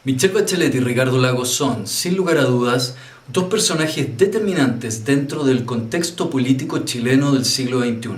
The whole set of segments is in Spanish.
Michelle Bachelet y Ricardo Lagos son, sin lugar a dudas, dos personajes determinantes dentro del contexto político chileno del siglo XXI.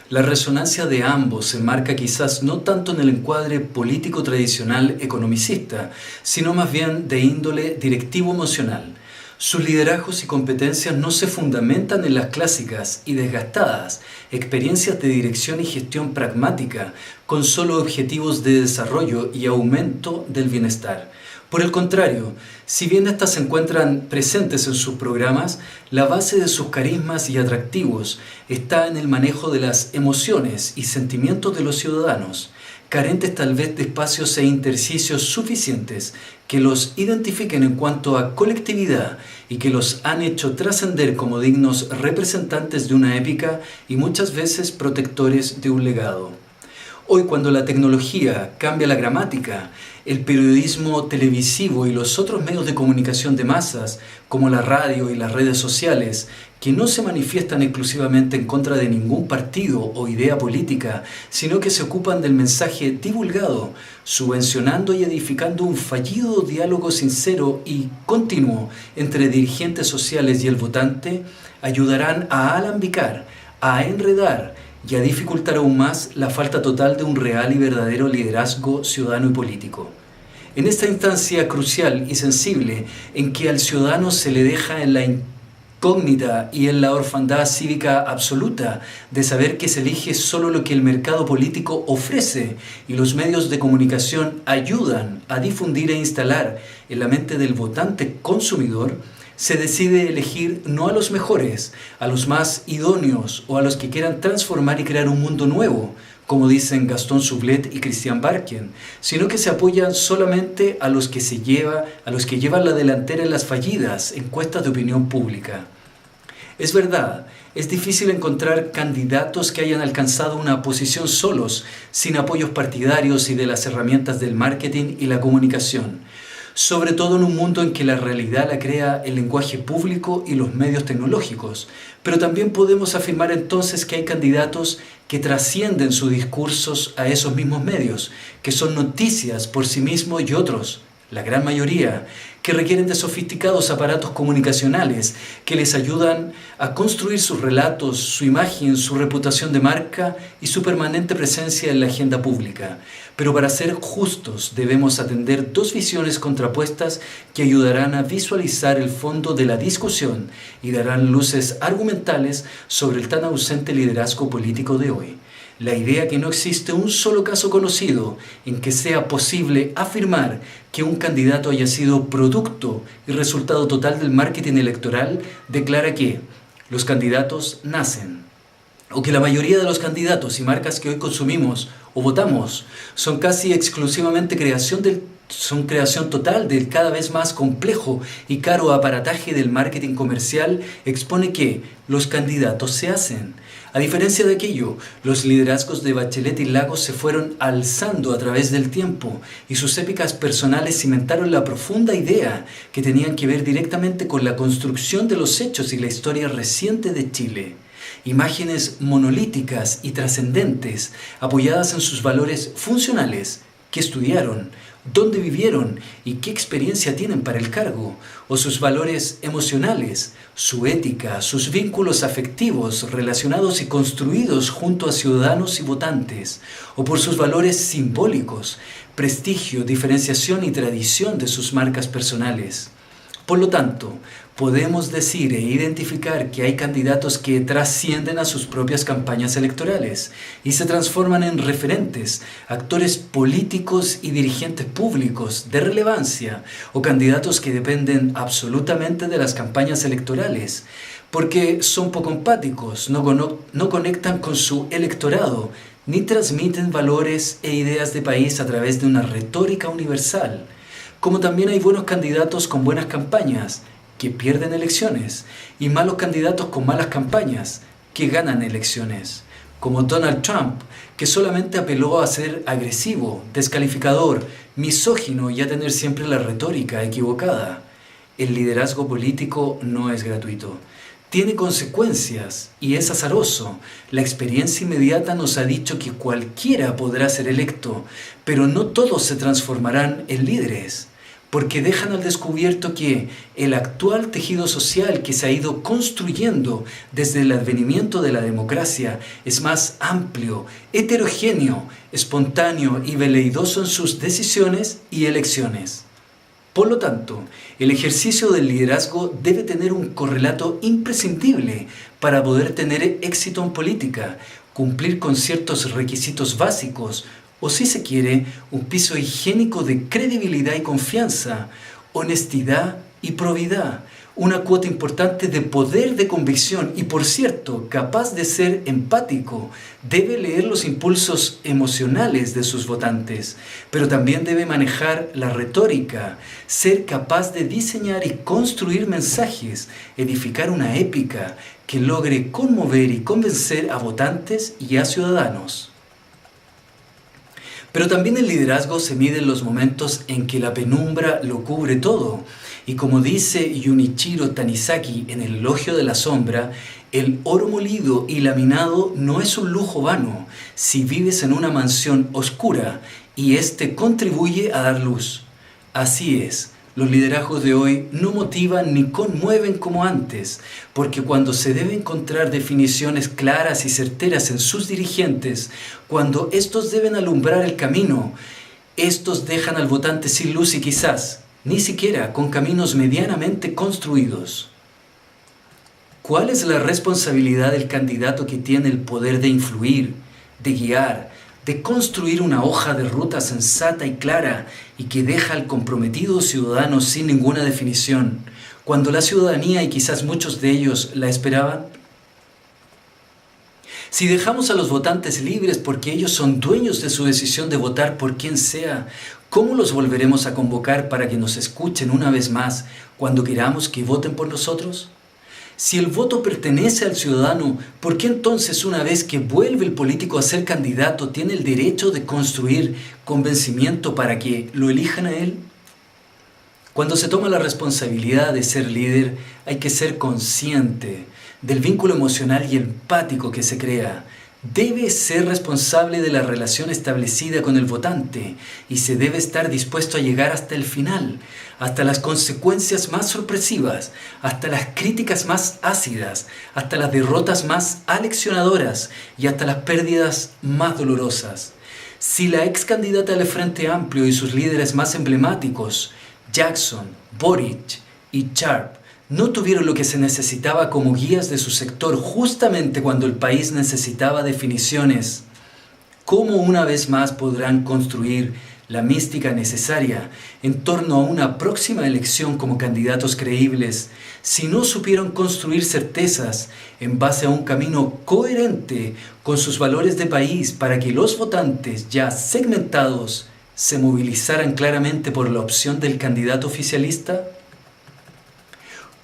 La resonancia de ambos se enmarca quizás no tanto en el encuadre político tradicional economicista, sino más bien de índole directivo-emocional. Sus liderazgos y competencias no se fundamentan en las clásicas y desgastadas experiencias de dirección y gestión pragmática con solo objetivos de desarrollo y aumento del bienestar. Por el contrario, si bien estas se encuentran presentes en sus programas, la base de sus carismas y atractivos está en el manejo de las emociones y sentimientos de los ciudadanos, carentes tal vez de espacios e intersticios suficientes que los identifiquen en cuanto a colectividad y que los han hecho trascender como dignos representantes de una épica y muchas veces protectores de un legado. Hoy, cuando la tecnología cambia la gramática, el periodismo televisivo y los otros medios de comunicación de masas, como la radio y las redes sociales, que no se manifiestan exclusivamente en contra de ningún partido o idea política, sino que se ocupan del mensaje divulgado, subvencionando y edificando un fallido diálogo sincero y continuo entre dirigentes sociales y el votante, ayudarán a alambicar, a enredar y a dificultar aún más la falta total de un real y verdadero liderazgo ciudadano y político. En esta instancia crucial y sensible en que al ciudadano se le deja en la incógnita y en la orfandad cívica absoluta de saber que se elige solo lo que el mercado político ofrece y los medios de comunicación ayudan a difundir e instalar en la mente del votante consumidor, se decide elegir no a los mejores, a los más idóneos o a los que quieran transformar y crear un mundo nuevo, como dicen Gastón Sublet y Christian Barken, sino que se apoyan solamente a los que llevan la delantera en las fallidas encuestas de opinión pública. Es verdad, es difícil encontrar candidatos que hayan alcanzado una posición solos, sin apoyos partidarios y de las herramientas del marketing y la comunicación, sobre todo en un mundo en que la realidad la crea el lenguaje público y los medios tecnológicos. Pero también podemos afirmar entonces que hay candidatos que trascienden sus discursos a esos mismos medios, que son noticias por sí mismos y otros, la gran mayoría, que requieren de sofisticados aparatos comunicacionales que les ayudan a construir sus relatos, su imagen, su reputación de marca y su permanente presencia en la agenda pública. Pero para ser justos debemos atender dos visiones contrapuestas que ayudarán a visualizar el fondo de la discusión y darán luces argumentales sobre el tan ausente liderazgo político de hoy. La idea que no existe un solo caso conocido en que sea posible afirmar que un candidato haya sido producto y resultado total del marketing electoral declara que los candidatos nacen, o que la mayoría de los candidatos y marcas que hoy consumimos o votamos son casi exclusivamente creación total del cada vez más complejo y caro aparataje del marketing comercial, expone que los candidatos se hacen. A diferencia de aquello, los liderazgos de Bachelet y Lagos se fueron alzando a través del tiempo y sus épicas personales cimentaron la profunda idea que tenían que ver directamente con la construcción de los hechos y la historia reciente de Chile. Imágenes monolíticas y trascendentes, apoyadas en sus valores funcionales, que estudiaron, dónde vivieron y qué experiencia tienen para el cargo, o sus valores emocionales, su ética, sus vínculos afectivos relacionados y construidos junto a ciudadanos y votantes, o por sus valores simbólicos, prestigio, diferenciación y tradición de sus marcas personales. Por lo tanto, podemos decir e identificar que hay candidatos que trascienden a sus propias campañas electorales y se transforman en referentes, actores políticos y dirigentes públicos de relevancia o candidatos que dependen absolutamente de las campañas electorales porque son poco empáticos, no conectan con su electorado ni transmiten valores e ideas de país a través de una retórica universal. Como también hay buenos candidatos con buenas campañas que pierden elecciones y malos candidatos con malas campañas que ganan elecciones, como Donald Trump, que solamente apeló a ser agresivo, descalificador, misógino y a tener siempre la retórica equivocada. El liderazgo político no es gratuito. Tiene consecuencias y es azaroso. La experiencia inmediata nos ha dicho que cualquiera podrá ser electo, pero no todos se transformarán en líderes. porque dejan al descubierto que el actual tejido social que se ha ido construyendo desde el advenimiento de la democracia es más amplio, heterogéneo, espontáneo y veleidoso en sus decisiones y elecciones. Por lo tanto, el ejercicio del liderazgo debe tener un correlato imprescindible para poder tener éxito en política, cumplir con ciertos requisitos básicos, o si se quiere, un piso higiénico de credibilidad y confianza, honestidad y probidad, una cuota importante de poder de convicción y, por cierto, capaz de ser empático. Debe leer los impulsos emocionales de sus votantes, pero también debe manejar la retórica, ser capaz de diseñar y construir mensajes, edificar una épica que logre conmover y convencer a votantes y a ciudadanos. Pero también el liderazgo se mide en los momentos en que la penumbra lo cubre todo. Y como dice Junichiro Tanizaki en el Elogio de la Sombra, el oro molido y laminado no es un lujo vano si vives en una mansión oscura y éste contribuye a dar luz. Así es. Los liderazgos de hoy no motivan ni conmueven como antes, porque cuando se debe encontrar definiciones claras y certeras en sus dirigentes, cuando estos deben alumbrar el camino, estos dejan al votante sin luz y quizás ni siquiera con caminos medianamente construidos. ¿Cuál es la responsabilidad del candidato que tiene el poder de influir, de guiar, de construir una hoja de ruta sensata y clara y que deja al comprometido ciudadano sin ninguna definición, cuando la ciudadanía y quizás muchos de ellos la esperaban? Si dejamos a los votantes libres porque ellos son dueños de su decisión de votar por quien sea, ¿cómo los volveremos a convocar para que nos escuchen una vez más cuando queramos que voten por nosotros? Si el voto pertenece al ciudadano, ¿por qué entonces una vez que vuelve el político a ser candidato tiene el derecho de construir convencimiento para que lo elijan a él? Cuando se toma la responsabilidad de ser líder, hay que ser consciente del vínculo emocional y empático que se crea. Debe ser responsable de la relación establecida con el votante y se debe estar dispuesto a llegar hasta el final, hasta las consecuencias más sorpresivas, hasta las críticas más ácidas, hasta las derrotas más aleccionadoras y hasta las pérdidas más dolorosas. Si la ex candidata del Frente Amplio y sus líderes más emblemáticos, Jackson, Boric y Sharp, no tuvieron lo que se necesitaba como guías de su sector justamente cuando el país necesitaba definiciones, ¿cómo una vez más podrán construir la mística necesaria en torno a una próxima elección como candidatos creíbles si no supieron construir certezas en base a un camino coherente con sus valores de país para que los votantes ya segmentados se movilizaran claramente por la opción del candidato oficialista?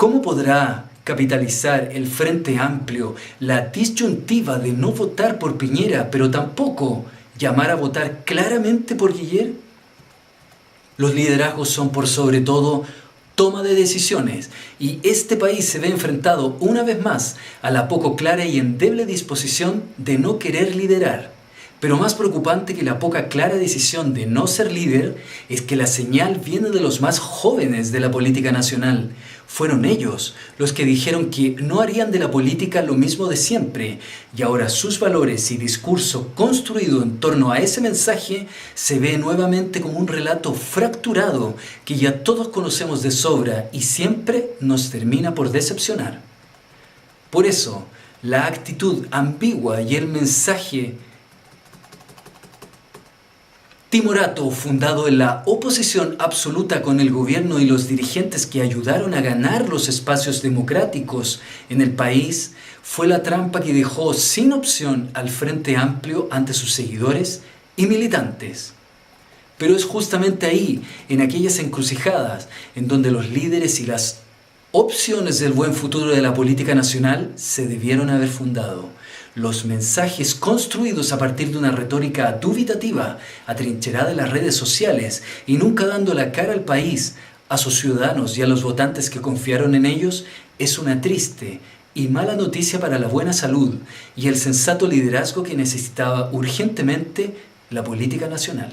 ¿Cómo podrá capitalizar el Frente Amplio la disyuntiva de no votar por Piñera, pero tampoco llamar a votar claramente por Guiller? Los liderazgos son por sobre todo toma de decisiones y este país se ve enfrentado una vez más a la poco clara y endeble disposición de no querer liderar. Pero más preocupante que la poca clara decisión de no ser líder es que la señal viene de los más jóvenes de la política nacional. Fueron ellos los que dijeron que no harían de la política lo mismo de siempre y ahora sus valores y discurso construido en torno a ese mensaje se ve nuevamente como un relato fracturado que ya todos conocemos de sobra y siempre nos termina por decepcionar. Por eso, la actitud ambigua y el mensaje timorato fundado en la oposición absoluta con el gobierno y los dirigentes que ayudaron a ganar los espacios democráticos en el país fue la trampa que dejó sin opción al Frente Amplio ante sus seguidores y militantes. Pero es justamente ahí, en aquellas encrucijadas, en donde los líderes y las opciones del buen futuro de la política nacional se debieron haber fundado. Los mensajes construidos a partir de una retórica dubitativa, atrincherada en las redes sociales y nunca dando la cara al país, a sus ciudadanos y a los votantes que confiaron en ellos, es una triste y mala noticia para la buena salud y el sensato liderazgo que necesitaba urgentemente la política nacional.